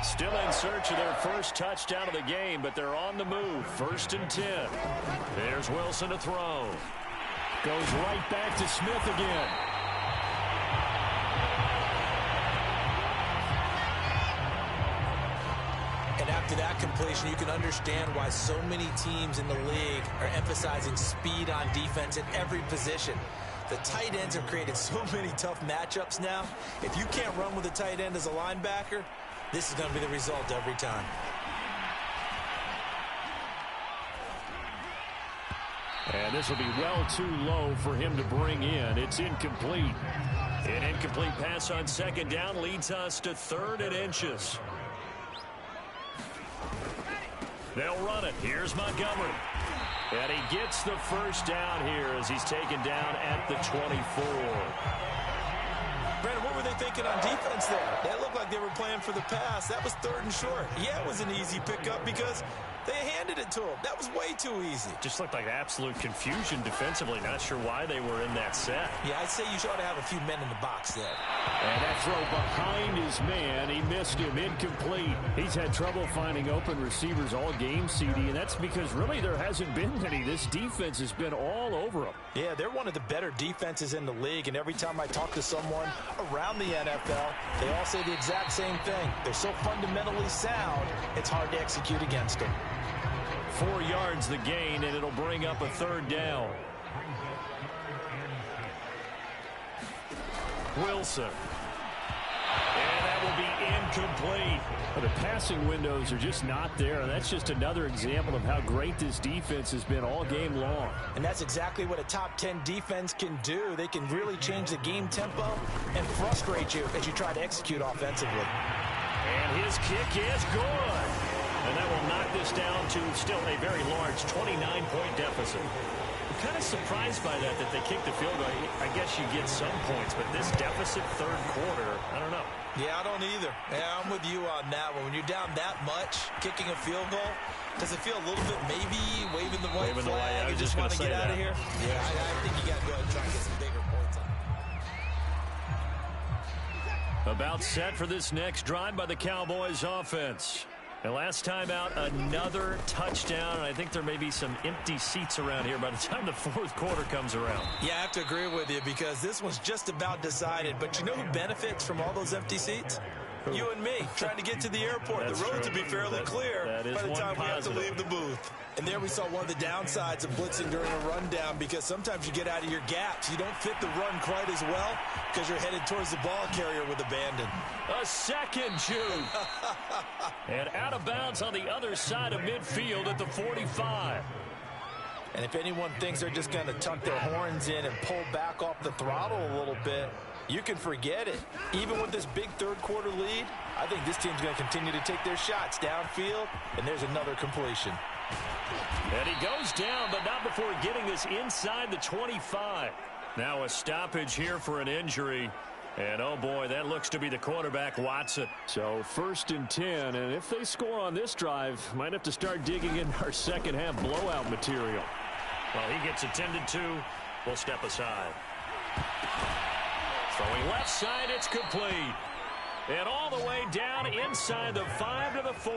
Still in search of their first touchdown of the game, but they're on the move. 1st and 10. There's Wilson to throw. Goes right back to Smith again. And after that completion, you can understand why so many teams in the league are emphasizing speed on defense at every position. The tight ends have created so many tough matchups now. If you can't run with a tight end as a linebacker, this is going to be the result every time. And this will be well too low for him to bring in. It's incomplete. An incomplete pass on second down leads us to 3rd and inches. They'll run it. Here's Montgomery. And he gets the first down here as he's taken down at the 24. Brandon, what were they thinking on defense there? They looked like they were playing for the pass. That was 3rd and short. Yeah, it was an easy pickup because they handed it to him. That was way too easy. Just looked like absolute confusion defensively. Not sure why they were in that set. Yeah, I'd say you ought to have a few men in the box there. And that throw behind his man. He missed him. Incomplete. He's had trouble finding open receivers all game, CD, and that's because really there hasn't been any. This defense has been all over them. Yeah, they're one of the better defenses in the league, and every time I talk to someone around the NFL, they all say the exact same thing. They're so fundamentally sound, it's hard to execute against them. 4 yards the gain, and it'll bring up a 3rd down. Wilson. And that will be incomplete. But the passing windows are just not there, and that's just another example of how great this defense has been all game long. And that's exactly what a top 10 defense can do. They can really change the game tempo and frustrate you as you try to execute offensively. And his kick is good. And that will knock this down to still a very large 29-point deficit. I'm kind of surprised by that they kicked the field goal. I guess you get some points, but this deficit 3rd quarter, I don't know. Yeah, I don't either. Yeah, I'm with you on that one. When you're down that much, kicking a field goal, does it feel a little bit maybe waving the white flag? I You just want to get out of here? Yeah, I think you got to go ahead and try and get some bigger points on it. About set for this next drive by the Cowboys offense. And last time out, another touchdown. And I think there may be some empty seats around here by the time the 4th quarter comes around. Yeah, I have to agree with you because this one's just about decided. But you know who benefits from all those empty seats? You and me, trying to get to the airport. The roads will be fairly clear by the time we have to leave the booth. And there we saw one of the downsides of blitzing during a rundown because sometimes you get out of your gaps. You don't fit the run quite as well because you're headed towards the ball carrier with abandon. A second shoot. And out of bounds on the other side of midfield at the 45. And if anyone thinks they're just going to tuck their horns in and pull back off the throttle a little bit, you can forget it. Even with this big 3rd quarter lead, I think this team's going to continue to take their shots downfield, and there's another completion. And he goes down, but not before getting this inside the 25. Now a stoppage here for an injury. And, oh, boy, that looks to be the quarterback, Watson. So 1st and 10, and if they score on this drive, might have to start digging in our second-half blowout material. Well, he gets attended to. We'll step aside. Throwing left side, it's complete. And all the way down inside the 5 to the 4.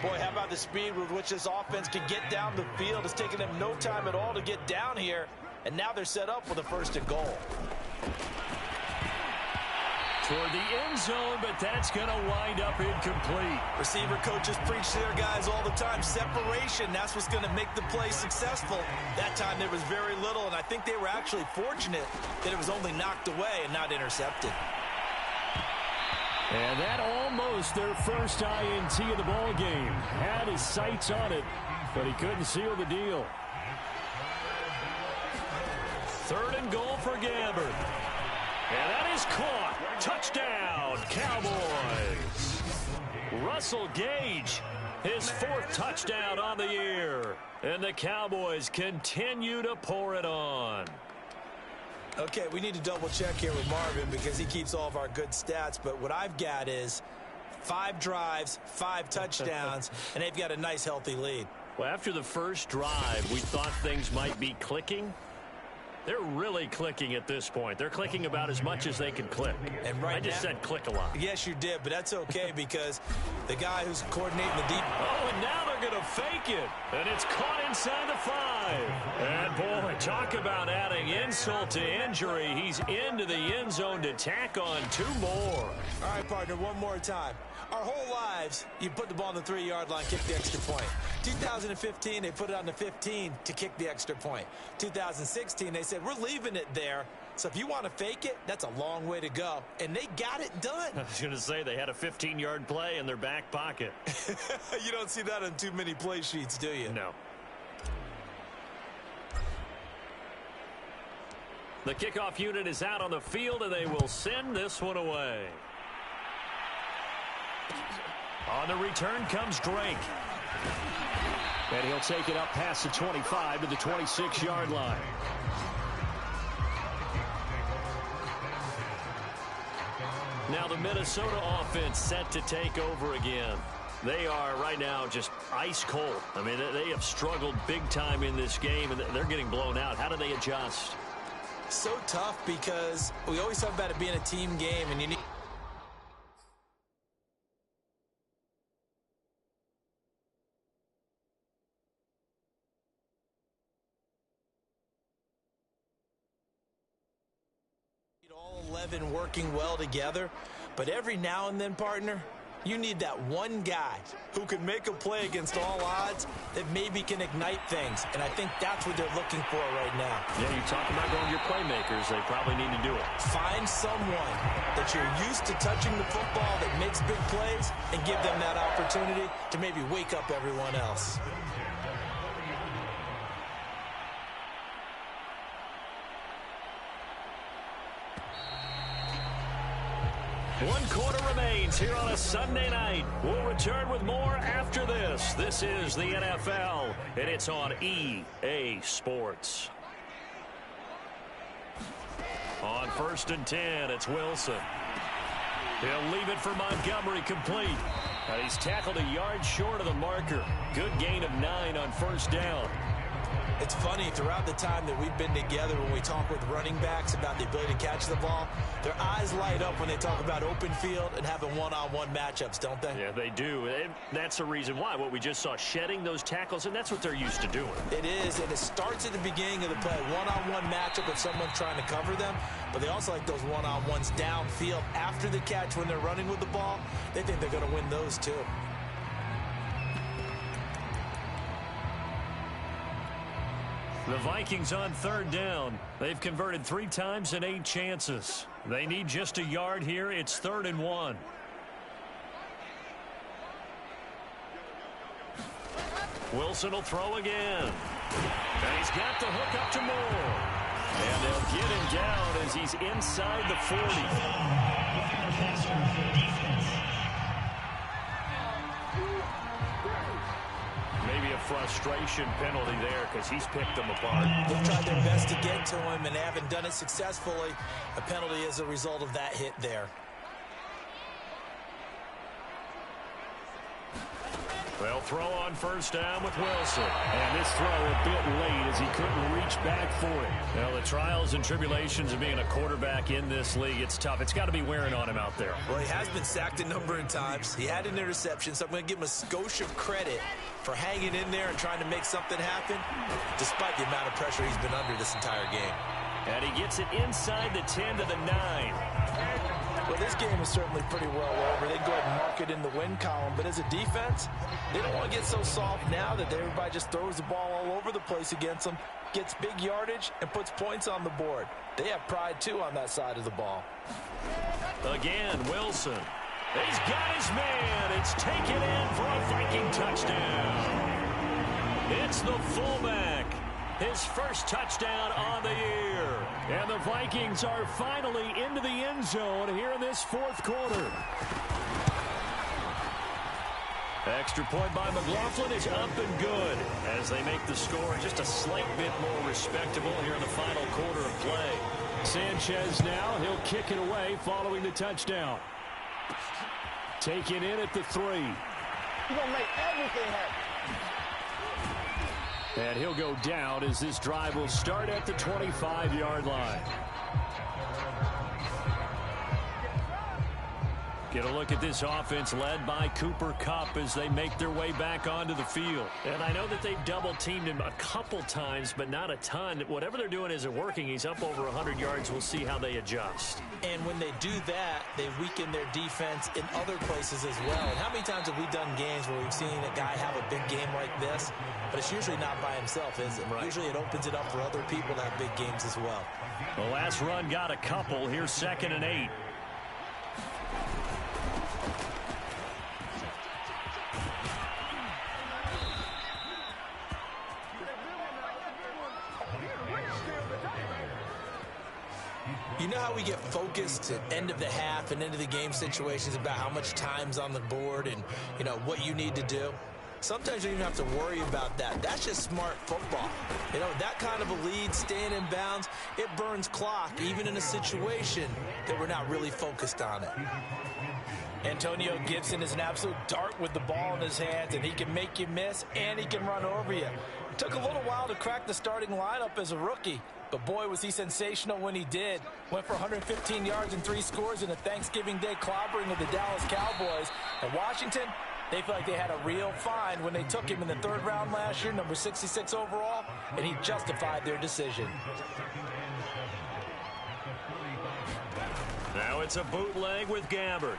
Boy, how about the speed with which this offense can get down the field? It's taken them no time at all to get down here. And now they're set up with a 1st and goal. Toward the end zone, but that's going to wind up incomplete. Receiver coaches preach to their guys all the time. Separation, that's what's going to make the play successful. That time there was very little, and I think they were actually fortunate that it was only knocked away and not intercepted. And that almost their first INT of the ball game. Had his sights on it, but he couldn't seal the deal. 3rd and goal for Gabbard. And that is caught. Touchdown, Cowboys. Russell Gage, his 4th touchdown on the year. And the Cowboys continue to pour it on. Okay, we need to double check here with Marvin because he keeps all of our good stats. But what I've got is 5 drives, 5 touchdowns, and they've got a nice, healthy lead. Well, after the first drive, we thought things might be clicking. They're really clicking at this point. They're clicking about as much as they can click. And right I just said click a lot. Yes, you did, but that's okay because the guy who's coordinating the deep... Oh, and now they're going to fake it. And it's caught inside the 5. And, boy, talk about adding insult to injury. He's into the end zone to tack on 2 more. All right, partner, one more time. Our whole lives, you put the ball on the 3-yard line, kick the extra point. 2015, they put it on the 15 to kick the extra point. 2016, they said, we're leaving it there. So if you want to fake it, that's a long way to go. And they got it done. I was going to say they had a 15-yard play in their back pocket. You don't see that on too many play sheets, do you? No. The kickoff unit is out on the field, and they will send this one away. On the return comes Drake. And he'll take it up past the 25 to the 26-yard line. Now the Minnesota offense set to take over again. They are right now just ice cold. I mean, they have struggled big time in this game, and they're getting blown out. How do they adjust? So tough because we always talk about it being a team game, and you need all 11 working well together. But every now and then, partner, you need that one guy who can make a play against all odds that maybe can ignite things. And I think that's what they're looking for right now. Yeah, you talk about going to your playmakers. They probably need to do it. Find someone that you're used to touching the football that makes big plays and give them that opportunity to maybe wake up everyone else. One quarter remains here on a Sunday night. We'll return with more after this. This is the NFL, and it's on EA Sports. On 1st and 10, it's Wilson. He'll leave it for Montgomery, complete. And he's tackled a yard short of the marker. Good gain of 9 on 1st down. It's funny, throughout the time that we've been together, when we talk with running backs about the ability to catch the ball, their eyes light up when they talk about open field and having one-on-one matchups, don't they? Yeah, they do. And that's the reason why. What we just saw, shedding those tackles, and that's what they're used to doing. It is, and it starts at the beginning of the play. One-on-one matchup if someone's trying to cover them, but they also like those one-on-ones downfield after the catch when they're running with the ball. They think they're going to win those too. The Vikings on 3rd down. They've converted 3 times in 8 chances. They need just a yard here. It's 3rd and 1. Wilson will throw again. And he's got the hook up to Moore. And they'll get him down as he's inside the 40. Maybe a frustration penalty there because he's picked them apart. They've tried their best to get to him and haven't done it successfully. A penalty as a result of that hit there. They'll throw on 1st down with Wilson. And this throw a bit late as he couldn't reach back for it. Now, the trials and tribulations of being a quarterback in this league, it's tough. It's got to be wearing on him out there. Well, he has been sacked a number of times. He had an interception, so I'm going to give him a skosh of credit for hanging in there and trying to make something happen, despite the amount of pressure he's been under this entire game. And he gets it inside the 10 to the 9. Well, this game is certainly pretty well over. They can go ahead and mark it in the win column. But as a defense, they don't want to get so soft now that everybody just throws the ball all over the place against them, gets big yardage, and puts points on the board. They have pride, too, on that side of the ball. Again, Wilson. He's got his man. It's taken in for a Viking touchdown. It's the fullback. His first touchdown on the year. And the Vikings are finally into the end zone here in this 4th quarter. Extra point by McLaughlin is up and good as they make the score just a slight bit more respectable here in the final quarter of play. Sanchez now, he'll kick it away following the touchdown. Taken in at the 3. He's going to make everything happen. And he'll go down as this drive will start at the 25-yard line. Get a look at this offense led by Cooper Kupp as they make their way back onto the field. And I know that they've double-teamed him a couple times, but not a ton. Whatever they're doing isn't working. He's up over 100 yards. We'll see how they adjust. And when they do that, they weaken their defense in other places as well. And how many times have we done games where we've seen a guy have a big game like this? But it's usually not by himself, is it? Right. Usually it opens it up for other people to have big games as well. The last run got a couple. Here's 2nd and 8. know how we get focused at end of the half and into the game situations about how much time's on the board and, you know, what you need to do? Sometimes you don't even have to worry about that. That's just smart football. You know, that kind of a lead, staying in bounds, it burns clock, even in a situation that we're not really focused on it. Antonio Gibson is an absolute dart with the ball in his hands, and he can make you miss, and he can run over you. It took a little while to crack the starting lineup as a rookie, but boy, was he sensational when he did. Went for 115 yards and 3 scores in a Thanksgiving Day clobbering of the Dallas Cowboys. And Washington, they feel like they had a real find when they took him in the 3rd round last year, number 66 overall, and he justified their decision. Now it's a bootleg with Gabbard.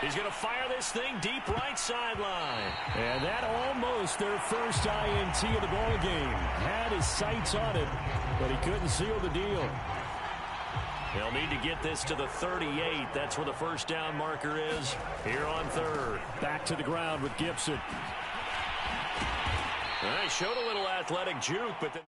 He's going to fire this thing deep right sideline. And that almost their first INT of the ball game. Had his sights on it, but he couldn't seal the deal. They'll need to get this to the 38. That's where the first down marker is here on 3rd. Back to the ground with Gibson. All right, showed a little athletic juke, but then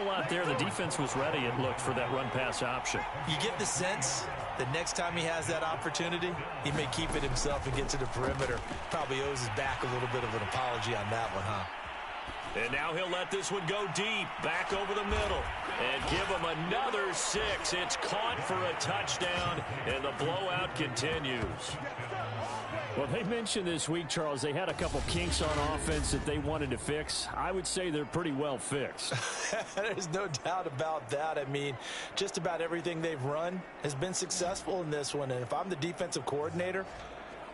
still out there. The defense was ready, it looked, for that run-pass option. You get the sense that next time he has that opportunity, he may keep it himself and get to the perimeter. Probably owes his back a little bit of an apology on that one, huh? And now he'll let this one go deep, back over the middle, and give him another 6. It's caught for a touchdown, and the blowout continues. Well, they mentioned this week, Charles, they had a couple kinks on offense that they wanted to fix. I would say they're pretty well fixed. There's no doubt about that. I mean, just about everything they've run has been successful in this one. And if I'm the defensive coordinator,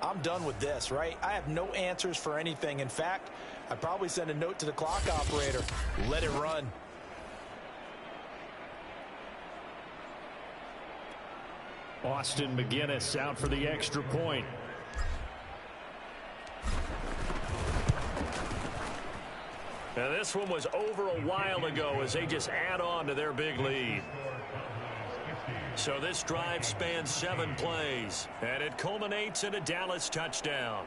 I'm done with this, right? I have no answers for anything. In fact, I'd probably send a note to the clock operator. Let it run. Austin McGinnis out for the extra point. Now this one was over a while ago as they just add on to their big lead. So this drive spans 7 plays, and it culminates in a Dallas touchdown.